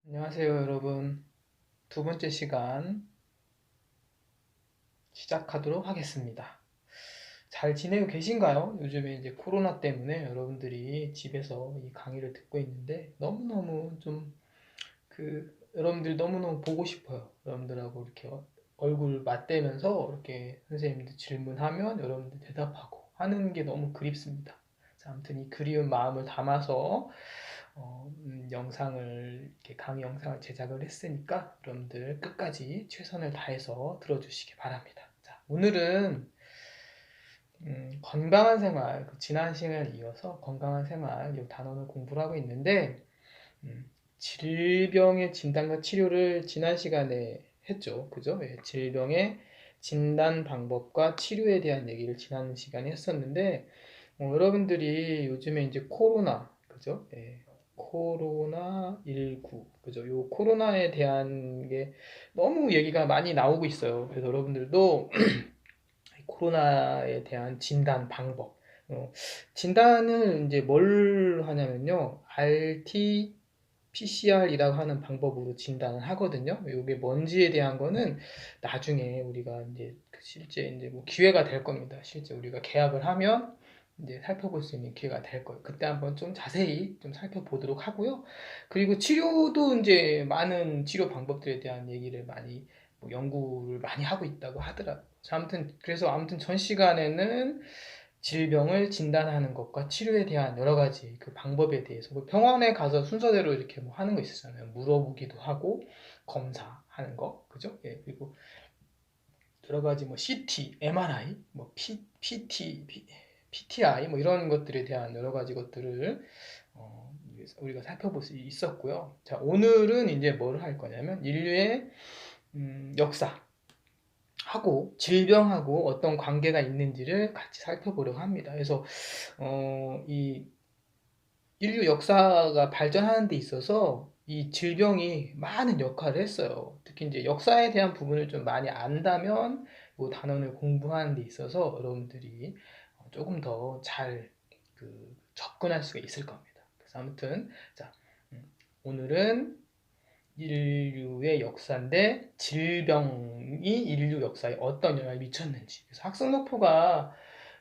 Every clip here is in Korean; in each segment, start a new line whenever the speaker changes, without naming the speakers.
안녕하세요, 여러분. 두 번째 시간 시작하도록 하겠습니다. 잘 지내고 계신가요? 요즘에 이제 코로나 때문에 여러분들이 집에서 이 강의를 듣고 있는데 너무너무 여러분들이 너무너무 보고 싶어요. 여러분들하고 이렇게 얼굴 맞대면서 이렇게 선생님들 질문하면 여러분들 대답하고 하는 게 너무 그립습니다. 자, 아무튼 이 그리운 마음을 담아서 영상을 이렇게 강의 영상을 제작을 했으니까 여러분들 끝까지 최선을 다해서 들어주시기 바랍니다. 자, 오늘은 건강한 생활, 그 지난 시간에 이어서 건강한 생활 이 단원을 공부를 하고 있는데 질병의 진단과 치료를 지난 시간에 했죠, 그죠? 예, 질병의 진단 방법과 치료에 대한 얘기를 지난 시간에 했었는데 여러분들이 요즘에 이제 코로나, 그죠? 예, 코로나19, 그죠? 요 코로나에 대한 게 너무 얘기가 많이 나오고 있어요. 그래서 여러분들도 코로나에 대한 진단 방법, 진단을 이제 뭘 하냐면요, RT-PCR이라고 하는 방법으로 진단을 하거든요. 이게 뭔지에 대한 거는 나중에 우리가 이제 실제 이제 뭐 기회가 될 겁니다. 실제 우리가 계약을 하면 이제 살펴볼 수 있는 기회가 될 거예요. 그때 한번 좀 자세히 좀 살펴보도록 하고요. 그리고 치료도 이제 많은 치료 방법들에 대한 얘기를 많이 뭐 연구를 많이 하고 있다고 하더라고요. 아무튼 전 시간에는 질병을 진단하는 것과 치료에 대한 여러 가지 그 방법에 대해서 뭐 병원에 가서 순서대로 이렇게 뭐 하는 거 있었잖아요. 물어보기도 하고 검사하는 거, 그죠? 예, 그리고 여러 가지 뭐 CT, MRI, 뭐 PTI 뭐 이런 것들에 대한 여러 가지 것들을 우리가 살펴볼 수 있었고요. 자, 오늘은 이제 뭘 할 거냐면 인류의 역사 하고 질병하고 어떤 관계가 있는지를 같이 살펴보려고 합니다. 그래서 이 인류 역사가 발전하는 데 있어서 이 질병이 많은 역할을 했어요. 특히 이제 역사에 대한 부분을 좀 많이 안다면 이 단원을 공부하는 데 있어서 여러분들이 조금 더 잘 접근할 수가 있을 겁니다. 그래서 아무튼 자, 오늘은 인류의 역사인데 질병이 인류 역사에 어떤 영향을 미쳤는지. 그래서 학습 목표가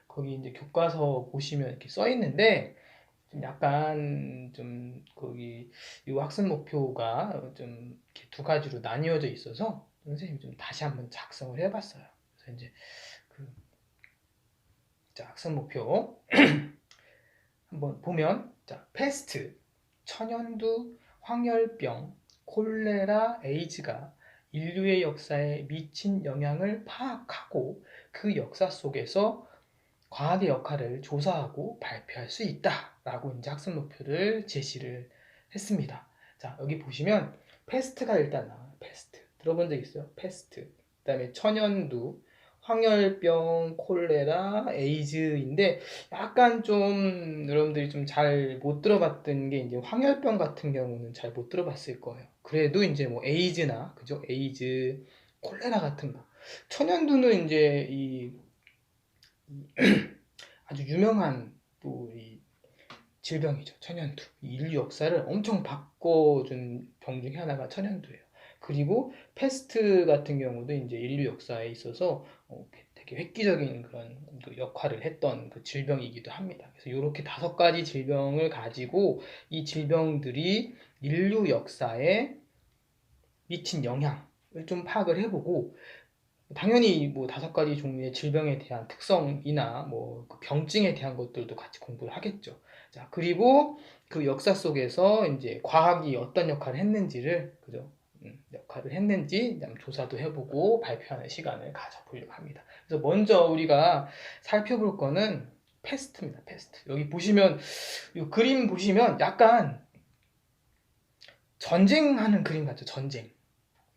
거기 이제 교과서 보시면 이렇게 써 있는데 좀 약간 좀 거기 이 학습 목표가 좀 이렇게 두 가지로 나뉘어져 있어서 선생님이 좀 다시 한번 작성을 해봤어요. 그래서 이제 그 자, 학습 목표 한번 보면 자, 패스트, 천연두, 황열병, 콜레라, 에이즈가 인류의 역사에 미친 영향을 파악하고 그 역사 속에서 과학의 역할을 조사하고 발표할 수 있다라고 이제 학습 목표를 제시를 했습니다. 자, 여기 보시면 패스트가 일단 나와요. 패스트. 들어본 적 있어요? 패스트. 그다음에 천연두, 황열병, 콜레라, 에이즈인데 약간 좀 여러분들이 좀 잘 못 들어봤던 게 이제 황열병 같은 경우는 잘 못 들어봤을 거예요. 그래도 이제 뭐 에이즈나 그죠? 에이즈, 콜레라 같은 거. 천연두는 이제 이 아주 유명한 또이 질병이죠. 천연두. 인류 역사를 엄청 바꿔준 병 중에 하나가 천연두예요. 그리고 패스트 같은 경우도 이제 인류 역사에 있어서 되게 획기적인 그런 그 역할을 했던 그 질병이기도 합니다. 그래서 이렇게 다섯 가지 질병을 가지고 이 질병들이 인류 역사에 미친 영향을 좀 파악을 해보고 당연히 뭐 다섯 가지 종류의 질병에 대한 특성이나 뭐그 병증에 대한 것들도 같이 공부를 하겠죠. 자, 그리고 그 역사 속에서 이제 과학이 어떤 역할을 했는지를, 그죠? 역할을 했는지 조사도 해보고 발표하는 시간을 가져보려고 합니다. 그래서 먼저 우리가 살펴볼 거는 패스트입니다. 패스트. 여기 보시면, 이 그림 보시면 약간 전쟁하는 그림 같죠? 전쟁.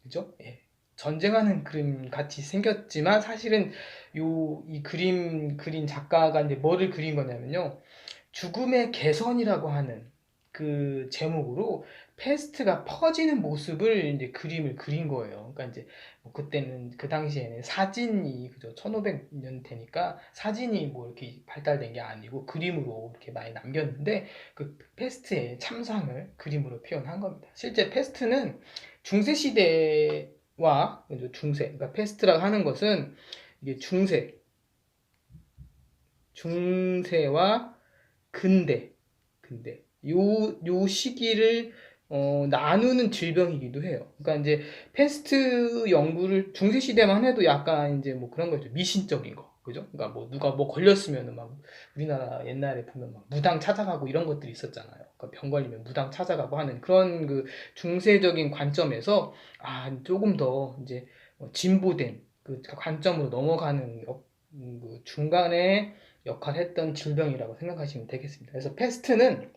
그죠? 예. 전쟁하는 그림 같이 생겼지만 사실은 이 그림 그린 작가가 이제 뭐를 그린 거냐면요. 죽음의 개선이라고 하는 그 제목으로 패스트가 퍼지는 모습을 이제 그림을 그린 거예요. 그러니까 이제 뭐 그때는 그 당시에는 사진이 그죠 1500년대니까 사진이 뭐 이렇게 발달된 게 아니고 그림으로 이렇게 많이 남겼는데 그 패스트의 참상을 그림으로 표현한 겁니다. 실제 패스트는 중세 시대와 중세, 그러니까 패스트라고 하는 것은 이게 중세와 근대 요 시기를 나누는 질병이기도 해요. 그러니까 이제 패스트 연구를 중세 시대만 해도 약간 이제 뭐 그런 거죠. 미신적인 거. 그죠? 그러니까 뭐 누가 뭐 걸렸으면은 막 우리나라 옛날에 보면 막 무당 찾아가고 이런 것들이 있었잖아요. 그러니까 병 걸리면 무당 찾아가고 하는 그런 그 중세적인 관점에서 조금 더 이제 진보된 그 관점으로 넘어가는 그 중간에 역할했던 질병이라고 생각하시면 되겠습니다. 그래서 패스트는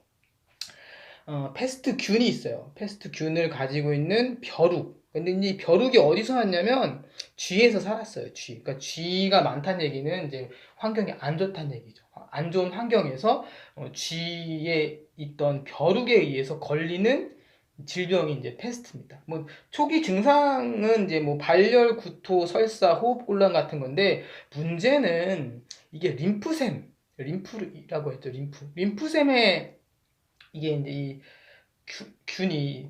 패스트균이 있어요. 패스트균을 가지고 있는 벼룩. 근데 이 벼룩이 어디서 왔냐면 쥐에서 살았어요. 쥐. 그러니까 쥐가 많다는 얘기는 이제 환경이 안 좋다는 얘기죠. 안 좋은 환경에서 쥐에 있던 벼룩에 의해서 걸리는 질병이 이제 패스트입니다. 뭐 초기 증상은 이제 뭐 발열, 구토, 설사, 호흡곤란 같은 건데 문제는 이게 림프라고 했죠. 림프샘에 이게 이제 이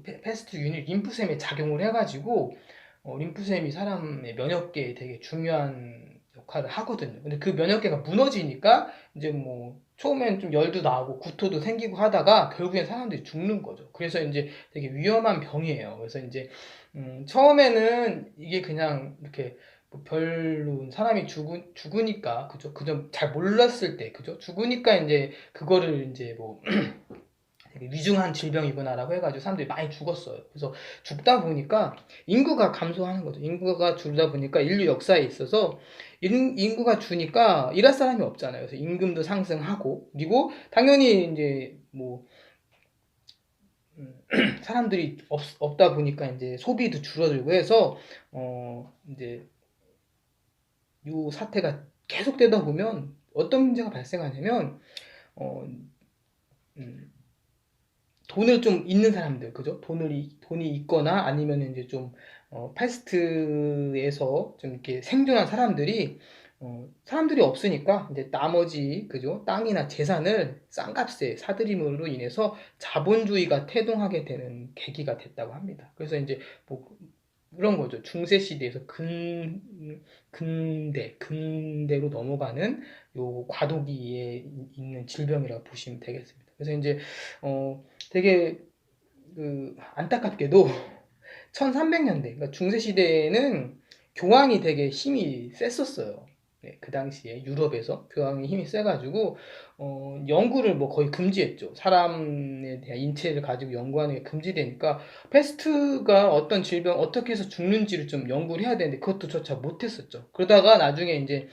패스트균이 림프샘에 작용을 해가지고 림프샘이 사람의 면역계에 되게 중요한 역할을 하거든요. 근데 그 면역계가 무너지니까 이제 뭐 처음엔 좀 열도 나고 구토도 생기고 하다가 결국엔 사람들이 죽는 거죠. 그래서 이제 되게 위험한 병이에요. 그래서 이제 처음에는 이게 그냥 이렇게 뭐 별로 사람이 죽으니까 그죠? 그저 잘 몰랐을 때 그죠? 죽으니까 이제 그거를 이제 뭐 되게 위중한 질병이구나라고 해가지고 사람들이 많이 죽었어요. 그래서 죽다 보니까 인구가 감소하는 거죠. 인구가 줄다 보니까 인류 역사에 있어서 인구가 주니까 일할 사람이 없잖아요. 그래서 임금도 상승하고 그리고 당연히 이제 뭐 사람들이 없다 보니까 이제 소비도 줄어들고 해서 이제 이 사태가 계속되다 보면 어떤 문제가 발생하냐면 어, 음, 돈을 좀 있는 사람들, 그죠? 돈이 있거나 아니면 이제 좀, 패스트에서 좀 이렇게 생존한 사람들이, 사람들이 없으니까 이제 나머지, 그죠? 땅이나 재산을 싼 값에 사들임으로 인해서 자본주의가 태동하게 되는 계기가 됐다고 합니다. 그래서 이제 뭐 그런 거죠. 중세 시대에서 근대로 넘어가는 요 과도기에 있는 질병이라고 보시면 되겠습니다. 그래서 이제, 되게 그 안타깝게도 1300년대, 그러니까 중세 시대에는 교황이 되게 힘이 셌었어요. 네, 그 당시에 유럽에서 교황이 힘이 세가지고 연구를 뭐 거의 금지했죠. 사람에 대한 인체를 가지고 연구하는 게 금지되니까 패스트가 어떤 질병 어떻게 해서 죽는지를 좀 연구를 해야 되는데 그것도 조차 못했었죠. 그러다가 나중에 이제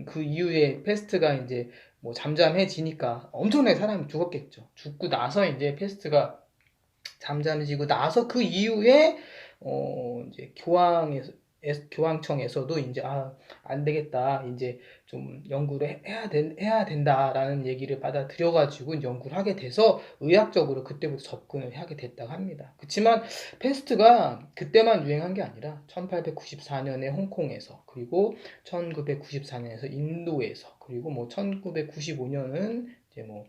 그 이후에 패스트가 이제 뭐 잠잠해지니까 엄청나게 사람이 죽었겠죠. 죽고 나서 이제 패스트가 잠잠해지고 나서 그 이후에 이제 교황청에서도 이제 안 되겠다. 이제 좀 연구를 해야 된다라는 얘기를 받아들여 가지고 연구를 하게 돼서 의학적으로 그때부터 접근을 하게 됐다고 합니다. 그렇지만 패스트가 그때만 유행한 게 아니라 1894년에 홍콩에서 그리고 1994년에서 인도에서 그리고 뭐 1995년은 이제 뭐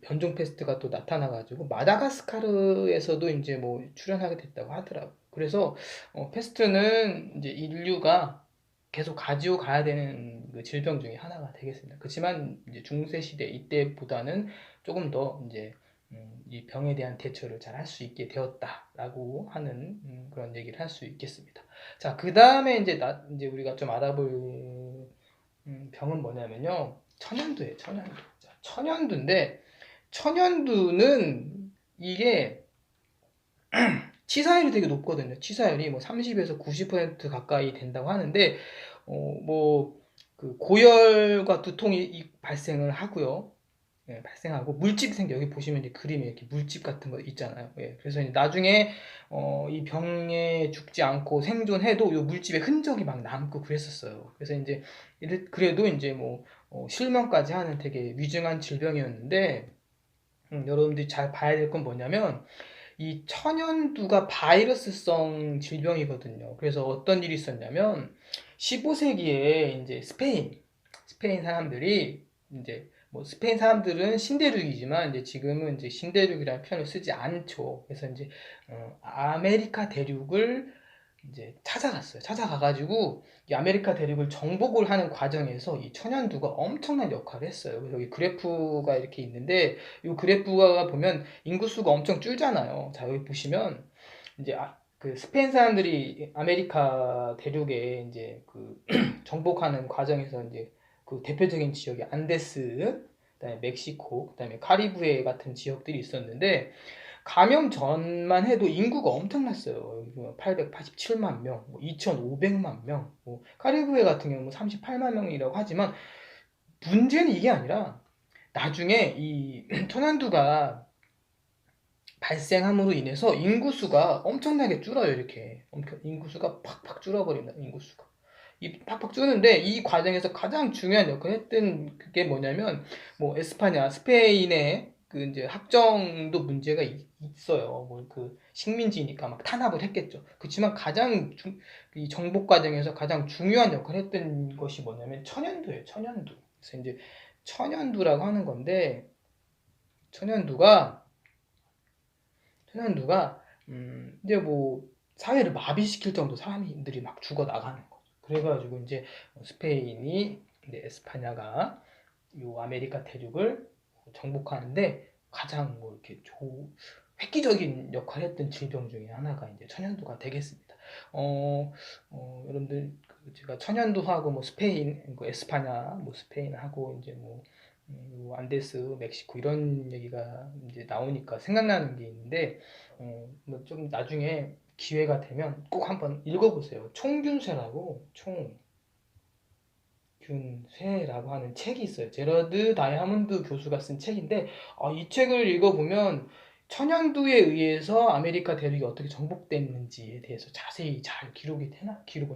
변종 패스트가 또 나타나가지고 마다가스카르에서도 이제 뭐 출연하게 됐다고 하더라고. 그래서 패스트는 이제 인류가 계속 가지고 가야 되는 그 질병 중에 하나가 되겠습니다. 그렇지만 이제 중세 시대 이때보다는 조금 더 이제 이 병에 대한 대처를 잘 할 수 있게 되었다라고 하는 그런 얘기를 할 수 있겠습니다. 자, 그 다음에 이제 우리가 좀 알아볼 병은 뭐냐면요, 천연두예요, 천연두. 자, 천연두는 이게 치사율이 되게 높거든요. 치사율이 뭐 30에서 90% 가까이 된다고 하는데, 뭐, 그 고열과 두통이 발생을 하고요. 예, 발생하고 물집이 생겨. 여기 보시면 이제 그림에 이렇게 물집 같은 거 있잖아요. 예, 그래서 이제 나중에 이 병에 죽지 않고 생존해도 이 물집의 흔적이 막 남고 그랬었어요. 그래서 이제 그래도 이제 뭐 실명까지 하는 되게 위중한 질병이었는데 여러분들이 잘 봐야 될 건 뭐냐면 이 천연두가 바이러스성 질병이거든요. 그래서 어떤 일이 있었냐면 15세기에 이제 스페인 사람들이 이제 뭐 스페인 사람들은 신대륙이지만 이제 지금은 이제 신대륙이라는 표현을 쓰지 않죠. 그래서 이제 아메리카 대륙을 이제 찾아갔어요. 찾아가가지고 이 아메리카 대륙을 정복을 하는 과정에서 이 천연두가 엄청난 역할을 했어요. 그래서 여기 그래프가 이렇게 있는데 이 그래프가 보면 인구수가 엄청 줄잖아요. 자, 여기 보시면 이제 그 스페인 사람들이 아메리카 대륙에 이제 그 정복하는 과정에서 이제 그 대표적인 지역이 안데스, 그다음에 멕시코, 그다음에 카리브해 같은 지역들이 있었는데 감염 전만 해도 인구가 엄청났어요. 887만 명, 2,500만 명, 카리브해 같은 경우 38만 명이라고 하지만 문제는 이게 아니라 나중에 이 천연두가 발생함으로 인해서 인구수가 엄청나게 줄어요. 이렇게 인구수가 팍팍 줄어버린다. 인구수가 이 팍팍 줄는데 이 과정에서 가장 중요한 역할을 했던 그게 뭐냐면 뭐 에스파냐 스페인의 그 이제 학정도 문제가 있어요. 뭐 그 식민지니까 막 탄압을 했겠죠. 그렇지만 가장 이 정복 과정에서 가장 중요한 역할을 했던 것이 뭐냐면 천연두예요. 천연두. 그래서 이제 천연두라고 하는 건데 천연두가 이제 뭐 사회를 마비시킬 정도 사람들이 막 죽어 나가는 거죠. 그래가지고 이제 스페인이 이제 에스파냐가 요 아메리카 대륙을 정복하는데 가장 뭐 이렇게 획기적인 역할을 했던 질병 중에 하나가 이제 천연두가 되겠습니다. 여러분들 제가 천연두하고 뭐 스페인, 뭐 에스파냐, 뭐 스페인하고 이제 뭐 안데스, 멕시코 이런 얘기가 이제 나오니까 생각나는 게 있는데 뭐 좀 나중에 기회가 되면 꼭 한번 읽어보세요. 총균쇠라고 총균쇠라고 하는 책이 있어요. 제러드 다이아몬드 교수가 쓴 책인데 이 책을 읽어보면 천연두에 의해서 아메리카 대륙이 어떻게 정복됐는지에 대해서 자세히 잘 기록을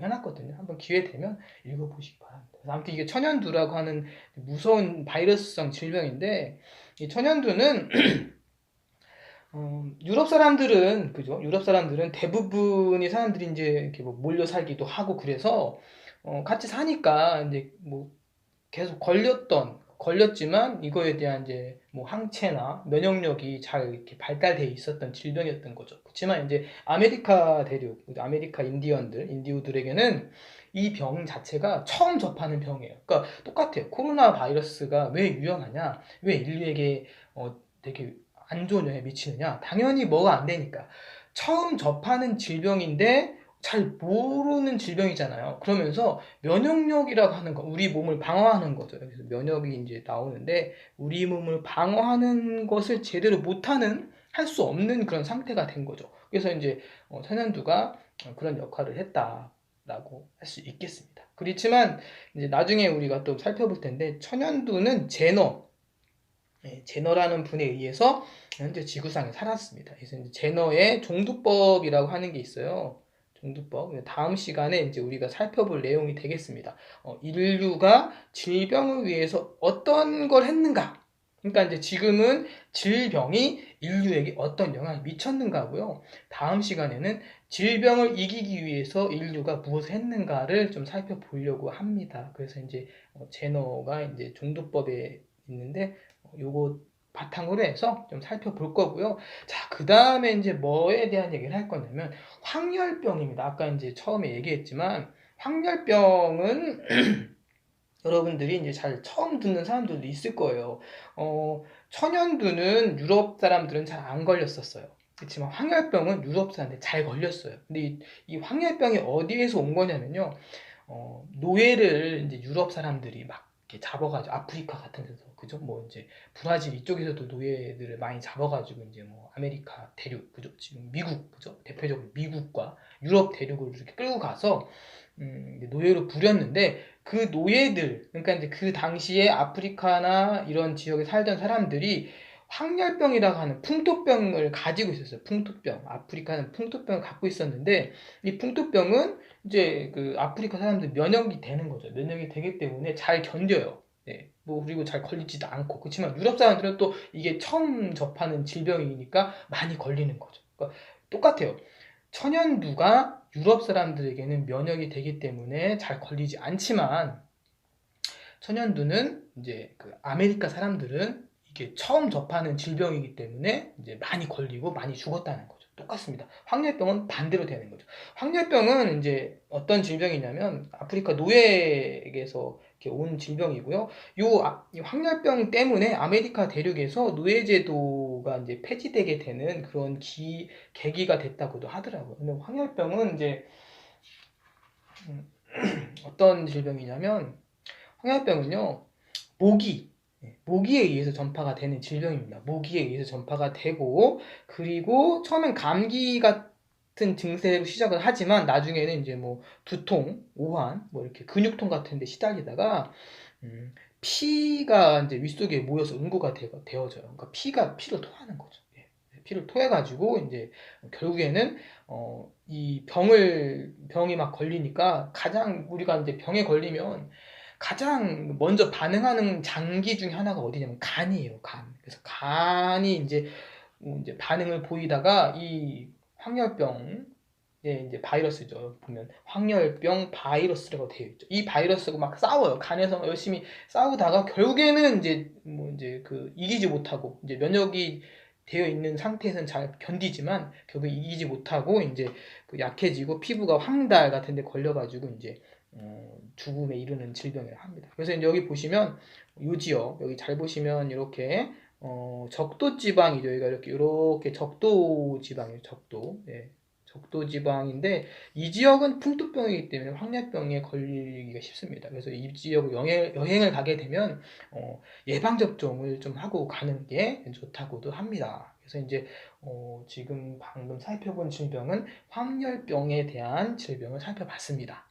해놨거든요. 한번 기회 되면 읽어보시기 바랍니다. 아무튼 이게 천연두라고 하는 무서운 바이러스성 질병인데 이 천연두는 유럽 사람들은 그죠? 유럽 사람들은 대부분의 사람들이 이제 이렇게 뭐 몰려 살기도 하고 그래서 같이 사니까 이제 뭐 계속 걸렸지만 이거에 대한 이제 뭐 항체나 면역력이 잘 이렇게 발달돼 있었던 질병이었던 거죠. 그렇지만 이제 아메리카 대륙, 아메리카 인디오들에게는 이 병 자체가 처음 접하는 병이에요. 그러니까 똑같아요. 코로나 바이러스가 왜 유행하냐? 왜 인류에게 되게 안 좋은 영향을 미치느냐? 당연히 뭐가 안 되니까. 처음 접하는 질병인데 잘 모르는 질병이잖아요. 그러면서 면역력이라고 하는 거, 우리 몸을 방어하는 거죠. 그래서 면역이 이제 나오는데 우리 몸을 방어하는 것을 제대로 못하는 할 수 없는 그런 상태가 된 거죠. 그래서 이제 천연두가 그런 역할을 했다라고 할 수 있겠습니다. 그렇지만 이제 나중에 우리가 또 살펴볼 텐데 천연두는 제너라는 분에 의해서 현재 지구상에 살았습니다. 그래서 이제 제너의 종두법이라고 하는 게 있어요. 종두법. 다음 시간에 이제 우리가 살펴볼 내용이 되겠습니다. 인류가 질병을 위해서 어떤 걸 했는가? 그러니까 이제 지금은 질병이 인류에게 어떤 영향을 미쳤는가고요. 다음 시간에는 질병을 이기기 위해서 인류가 무엇을 했는가를 좀 살펴보려고 합니다. 그래서 이제 제너가 이제 종두법에 있는데 요거 바탕으로 해서 좀 살펴볼 거고요. 자, 그 다음에 이제 뭐에 대한 얘기를 할 거냐면 황열병입니다. 아까 이제 처음에 얘기했지만 황열병은 여러분들이 이제 잘 처음 듣는 사람들도 있을 거예요. 천연두는 유럽 사람들은 잘 안 걸렸었어요. 그렇지만 황열병은 유럽 사람들 잘 걸렸어요. 근데 이 황열병이 어디에서 온 거냐면요. 노예를 이제 유럽 사람들이 막 이렇게 잡아가지고 아프리카 같은 데서 그죠? 뭐 이제 브라질 이쪽에서도 노예들을 많이 잡아가지고 이제 뭐 아메리카 대륙 그죠? 지금 미국 그죠? 대표적으로 미국과 유럽 대륙을 이렇게 끌고 가서 노예로 부렸는데 그 노예들 그러니까 이제 그 당시에 아프리카나 이런 지역에 살던 사람들이 황열병이라고 하는 풍토병을 가지고 있었어요. 풍토병. 아프리카는 풍토병을 갖고 있었는데 이 풍토병은 이제 그 아프리카 사람들 면역이 되는 거죠. 면역이 되기 때문에 잘 견뎌요. 네. 뭐 그리고 잘 걸리지도 않고. 그렇지만 유럽 사람들은 또 이게 처음 접하는 질병이니까 많이 걸리는 거죠. 그러니까 똑같아요. 천연두가 유럽 사람들에게는 면역이 되기 때문에 잘 걸리지 않지만 천연두는 이제 그 아메리카 사람들은 이게 처음 접하는 질병이기 때문에 이제 많이 걸리고 많이 죽었다는 거죠. 똑같습니다. 황열병은 반대로 되는 거죠. 황열병은 이제 어떤 질병이냐면 아프리카 노예에게서 이렇게 온 질병이고요. 이 황열병 때문에 아메리카 대륙에서 노예제도가 이제 폐지되게 되는 그런 계기가 됐다고도 하더라고요. 근데 황열병은 이제 어떤 질병이냐면 황열병은요, 모기에 의해서 전파가 되는 질병입니다. 모기에 의해서 전파가 되고, 그리고 처음엔 감기 같은 증세로 시작을 하지만, 나중에는 이제 뭐 두통, 오한, 뭐 이렇게 근육통 같은 데 시달리다가, 피가 이제 윗속에 모여서 응고가 되어져요. 그러니까 피를 토하는 거죠. 예. 피를 토해가지고, 이제 결국에는, 이 병이 막 걸리니까 가장 우리가 이제 병에 걸리면 가장 먼저 반응하는 장기 중에 하나가 어디냐면 간이에요, 간. 그래서 간이 이제 반응을 보이다가 이 황열병, 이제 바이러스죠. 보면 황열병 바이러스라고 되어 있죠. 이 바이러스하고 막 싸워요. 간에서 열심히 싸우다가 결국에는 이제 그 이기지 못하고 이제 면역이 되어 있는 상태에서는 잘 견디지만 결국 이기지 못하고 이제 그 약해지고 피부가 황달 같은 데 걸려가지고 이제 죽음에 이르는 질병이라고 합니다. 그래서 이제 여기 보시면 이 지역 여기 잘 보시면 이렇게 적도 지방이죠. 여기가 이렇게 적도 지방이에요. 적도. 예. 적도 지방인데 이 지역은 풍토병이기 때문에 황열병에 걸리기가 쉽습니다. 그래서 이 지역 여행을 가게 되면 예방 접종을 좀 하고 가는 게 좋다고도 합니다. 그래서 이제 지금 방금 살펴본 질병은 황열병에 대한 질병을 살펴봤습니다.